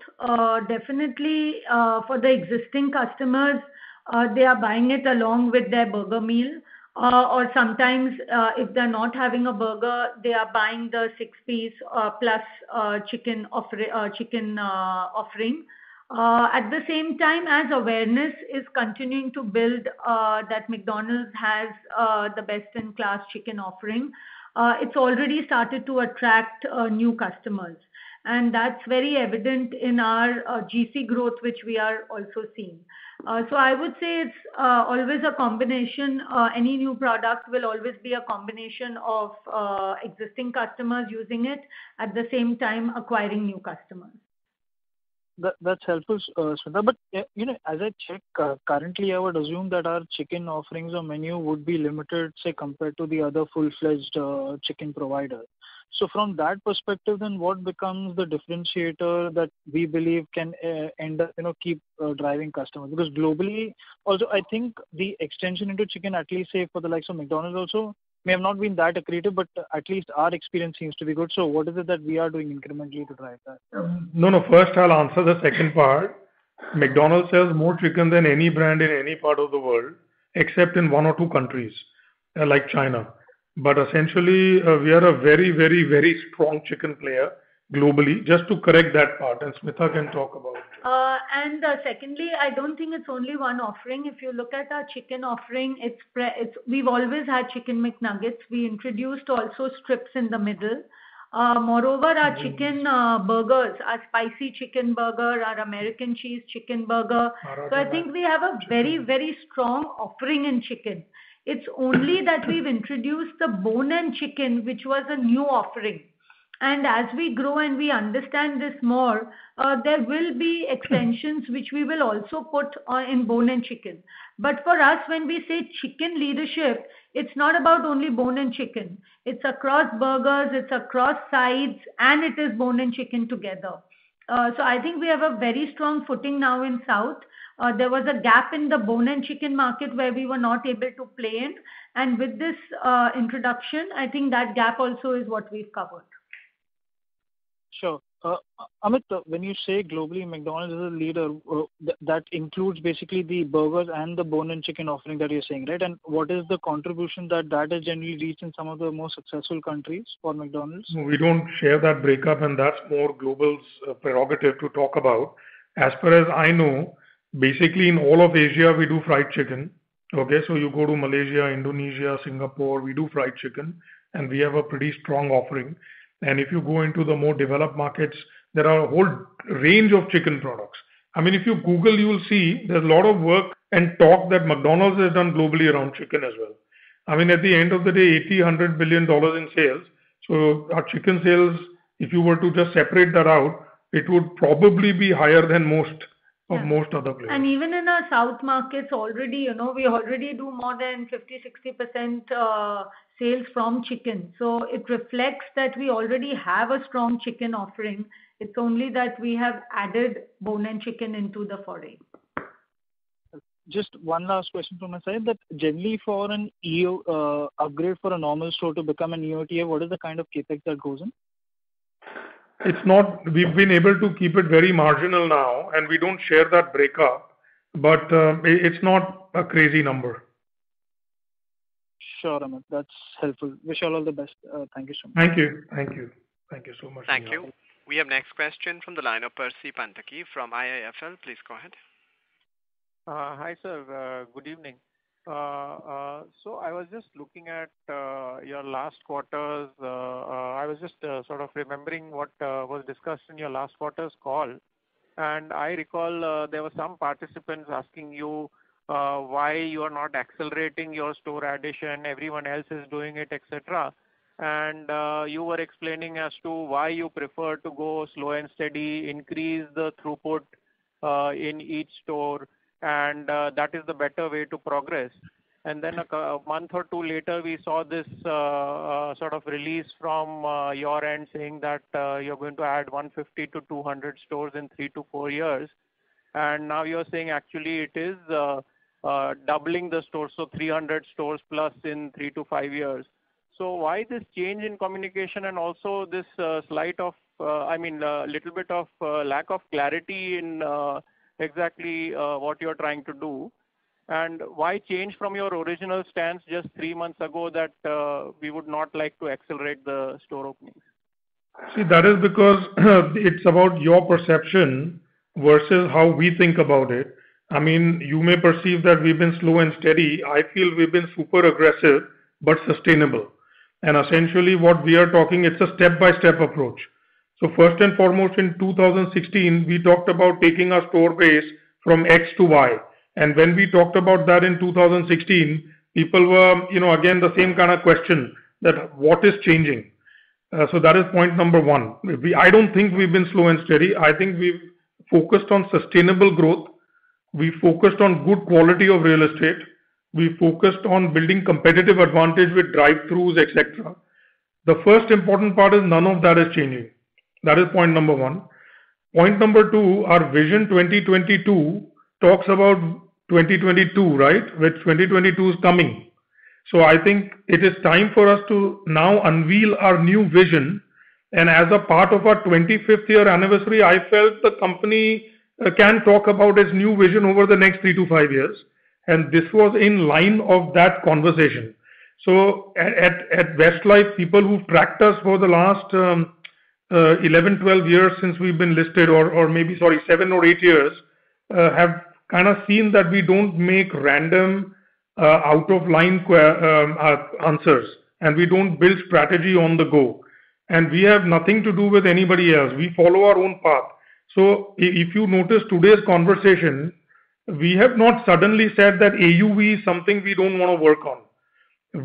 Definitely, for the existing customers, they are buying it along with their burger meal. Or sometimes, if they're not having a burger, they are buying the 6-piece plus chicken offering. At the same time, as awareness is continuing to build that McDonald's has the best-in-class chicken offering, it's already started to attract new customers. And that's very evident in our GC growth, which we are also seeing. So I would say it's always a combination. Any new product will always be a combination of existing customers using it, at the same time acquiring new customers. That's helpful, Smita. But as I check, currently I would assume that our chicken offerings or menu would be limited, say, compared to the other full-fledged chicken provider. So from that perspective, then what becomes the differentiator that we believe can end up, keep driving customers? Because globally, also I think the extension into chicken, at least say for the likes of McDonald's also, may have not been that accretive, but at least our experience seems to be good. So what is it that we are doing incrementally to drive that? No. First, I'll answer the second part. McDonald's sells more chicken than any brand in any part of the world, except in 1 or 2 countries, like China. But essentially, we are a very, very, very strong chicken player globally. Just to correct that part, and Smita can talk about it. And secondly, I don't think it's only one offering. If you look at our chicken offering, we've always had chicken McNuggets. We introduced also strips in the middle. Moreover, our chicken burgers, our spicy chicken burger, our American cheese chicken burger. So I think we have a very, very strong offering in chicken. It's only that we've introduced the bone-in chicken, which was a new offering. And as we grow and we understand this more, there will be extensions which we will also put in bone-in chicken. But for us, when we say chicken leadership, it's not about only bone-in chicken. It's across burgers, it's across sides, and it is bone-in chicken together. So I think we have a very strong footing now in South. There was a gap in the bone-in chicken market where we were not able to play in. And with this introduction, I think that gap also is what we've covered. Sure. Amit, when you say globally McDonald's is a leader, that includes basically the burgers and the bone-in chicken offering that you're saying, right? And what is the contribution that has generally reached in some of the most successful countries for McDonald's? We don't share that breakup, and that's more Global's prerogative to talk about. As far as I know, basically in all of Asia, we do fried chicken. Okay, so you go to Malaysia, Indonesia, Singapore, we do fried chicken, and we have a pretty strong offering. And if you go into the more developed markets, there are a whole range of chicken products. I mean, if you Google, you will see there's a lot of work and talk that McDonald's has done globally around chicken as well. I mean, at the end of the day, 80, $100 billion in sales. So our chicken sales, if you were to just separate that out, it would probably be higher than most other players. And even in our south markets already, we already do more than 50-60% sales from chicken. So it reflects that we already have a strong chicken offering. It's only that we have added bone-in chicken into the foray. Just one last question from my side, that generally for an EO upgrade for a normal store to become an EOTA, what is the kind of capex that goes in? It's not, we've been able to keep it very marginal now, and we don't share that breakup, but it's not a crazy number. Sure, Amit. That's helpful. Wish you all the best. Thank you so much. Thank you. Thank you. Thank you so much. Thank you. We have next question from the line of Percy Pantaki from IIFL. Please go ahead. Hi, sir. Good evening. So I was just looking at your last quarter's. I was just sort of remembering what was discussed in your last quarter's call, and I recall there were some participants asking you why you are not accelerating your store addition. Everyone else is doing it, etc. And you were explaining as to why you prefer to go slow and steady, increase the throughput in each store, and that is the better way to progress. And then a month or two later, we saw this sort of release from your end saying that you're going to add 150 to 200 stores in 3 to 4 years. And now you're saying actually it is doubling the stores, so 300 stores plus in 3 to 5 years. So why this change in communication, and also this little bit of lack of clarity in exactly what you're trying to do, and why change from your original stance just 3 months ago that we would not like to accelerate the store openings? See, that is because it's about your perception versus how we think about it. I mean, you may perceive that we've been slow and steady. I feel we've been super aggressive but sustainable. And essentially what we are talking, it's a step-by-step approach. So first and foremost, in 2016, we talked about taking our store base from X to Y. And when we talked about that in 2016, people were, again, the same kind of question that what is changing? So that is point number one. I don't think we've been slow and steady. I think we've focused on sustainable growth. We focused on good quality of real estate. We focused on building competitive advantage with drive-thrus, etc. The first important part is none of that is changing. That is point number one. Point number two, our Vision 2022 talks about 2022, right? Which 2022 is coming. So I think it is time for us to now unveil our new vision. And as a part of our 25th year anniversary, I felt the company can talk about its new vision over the next 3 to 5 years. And this was in line of that conversation. So at Westlife, people who've tracked us for the last 11, 12 years since we've been listed, or 7 or 8 years, have kind of seen that we don't make random out of line answers, and we don't build strategy on the go. And we have nothing to do with anybody else. We follow our own path. So if you notice today's conversation, we have not suddenly said that AUV is something we don't want to work on.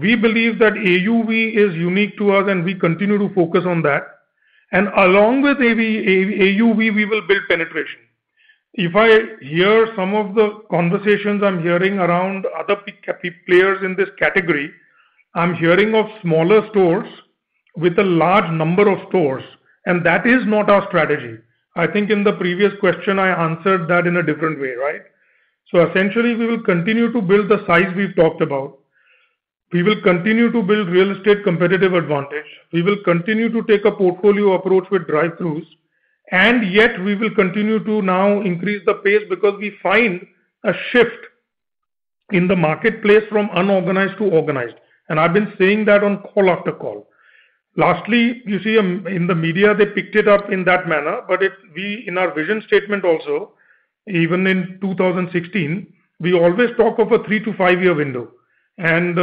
We believe that AUV is unique to us, and we continue to focus on that. And along with AUV, we will build penetration. If I hear some of the conversations I'm hearing around other players in this category, I'm hearing of smaller stores with a large number of stores, and that is not our strategy. I think in the previous question, I answered that in a different way, right? So essentially, we will continue to build the size we've talked about. We will continue to build real estate competitive advantage. We will continue to take a portfolio approach with drive-throughs, and yet we will continue to now increase the pace because we find a shift in the marketplace from unorganized to organized. And I've been saying that on call after call. Lastly, you see, in the media, they picked it up in that manner, but we, in our vision statement also, even in 2016, we always talk of a 3 to 5 year window. And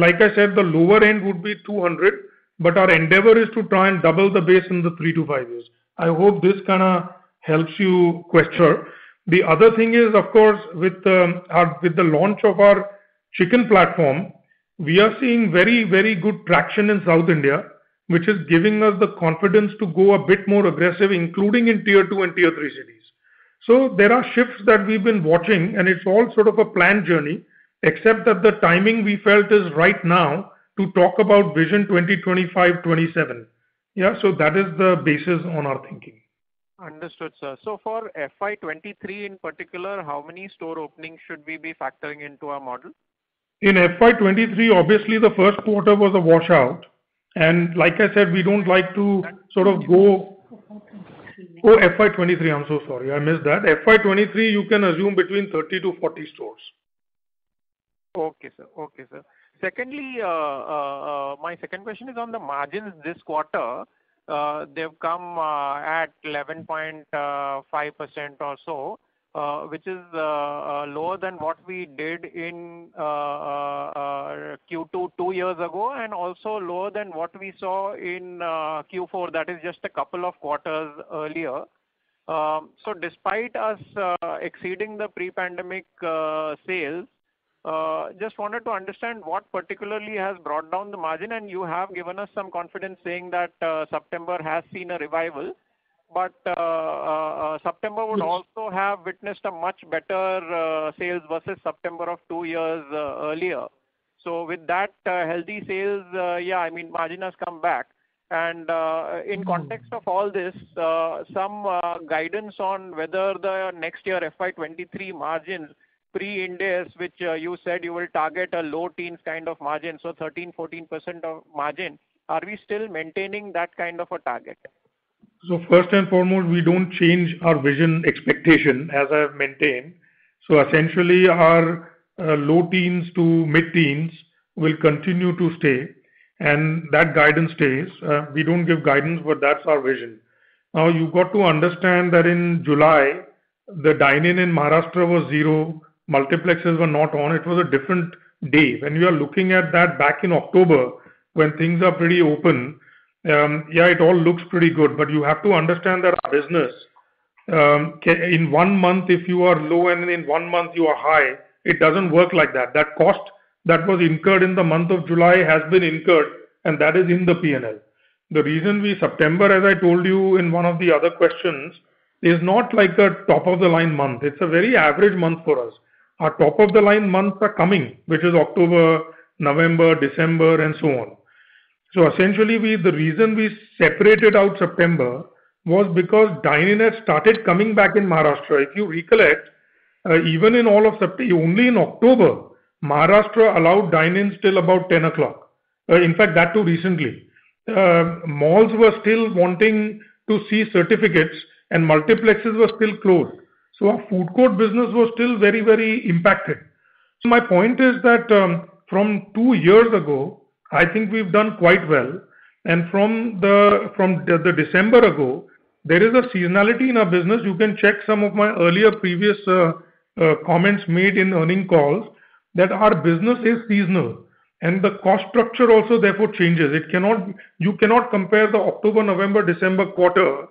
like I said, the lower end would be 200, but our endeavor is to try and double the base in the 3 to 5 years. I hope this kind of helps you question. The other thing is, of course, with the launch of our chicken platform, we are seeing very, very good traction in South India, which is giving us the confidence to go a bit more aggressive, including in tier 2 and tier 3 cities. So there are shifts that we've been watching, and it's all sort of a planned journey, except that the timing we felt is right now to talk about Vision 2025-27. Yeah, so that is the basis on our thinking. Understood, sir. So for FY23 in particular, how many store openings should we be factoring into our model? In FY23, obviously the first quarter was a washout. And like I said, we don't like to sort of go... Oh, FY23, I'm so sorry, I missed that. FY23, you can assume between 30 to 40 stores. Okay, sir. Okay, sir. Secondly, my second question is on the margins this quarter. They've come at 11.5% or so, which is lower than what we did in Q2 2 years ago, and also lower than what we saw in Q4, that is just a couple of quarters earlier. So despite us exceeding the pre-pandemic sales, just wanted to understand what particularly has brought down the margin, and you have given us some confidence saying that September has seen a revival, but September would also have witnessed a much better sales versus September of 2 years earlier. So with that healthy sales, yeah, I mean, margin has come back. And in context of all this, some guidance on whether the next year FY23 margins pre-Ind AS, which you said you will target a low teens kind of margin, so 13-14% of margin. Are we still maintaining that kind of a target? So first and foremost, we don't change our vision expectation as I have maintained. So essentially our low teens to mid-teens will continue to stay, and that guidance stays. We don't give guidance, but that's our vision. Now you've got to understand that in July, the dine-in in Maharashtra was zero, multiplexes were not on. It was a different day. When you are looking at that back in October, when things are pretty open, yeah, it all looks pretty good, but you have to understand that our business, in 1 month, if you are low and in 1 month you are high, it doesn't work like that. That cost that was incurred in the month of July has been incurred, and that is in the P&L. The reason September, as I told you in one of the other questions, is not like a top of the line month. It's a very average month for us. Our top of the line months are coming, which is October, November, December, and so on. So essentially, the reason we separated out September was because dine-in had started coming back in Maharashtra. If you recollect, even in all of September, only in October, Maharashtra allowed dine-ins till about 10 o'clock. In fact, that too recently. Malls were still wanting to see certificates and multiplexes were still closed. So our food court business was still very, very impacted. So my point is that from 2 years ago, I think we've done quite well. And from the December ago, there is a seasonality in our business. You can check some of my earlier previous comments made in earning calls that our business is seasonal. And the cost structure also therefore changes. You cannot compare the October, November, December quarter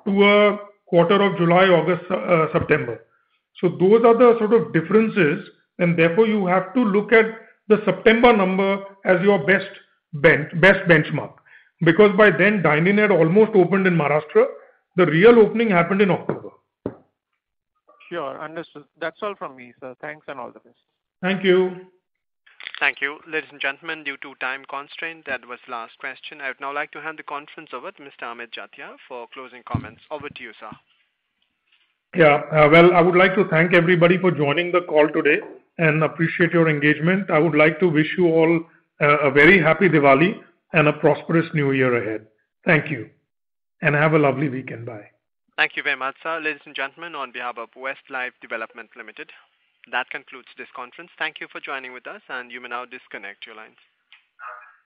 to a quarter of July, August, September. So those are the sort of differences, and therefore you have to look at the September number as your best benchmark. Because by then dine-in had almost opened in Maharashtra. The real opening happened in October. Sure, understood. That's all from me, sir. Thanks and all the best. Thank you. Thank you. Ladies and gentlemen, due to time constraint, that was the last question. I would now like to hand the conference over to Mr. Amit Jatia for closing comments. Over to you, sir. Yeah, well, I would like to thank everybody for joining the call today. and appreciate your engagement. I would like to wish you all a very happy Diwali and a prosperous new year ahead. Thank you, and have a lovely weekend. Bye. Thank you very much, sir. Ladies and gentlemen, on behalf of Westlife Development Limited, that concludes this conference. Thank you for joining with us, and you may now disconnect your lines.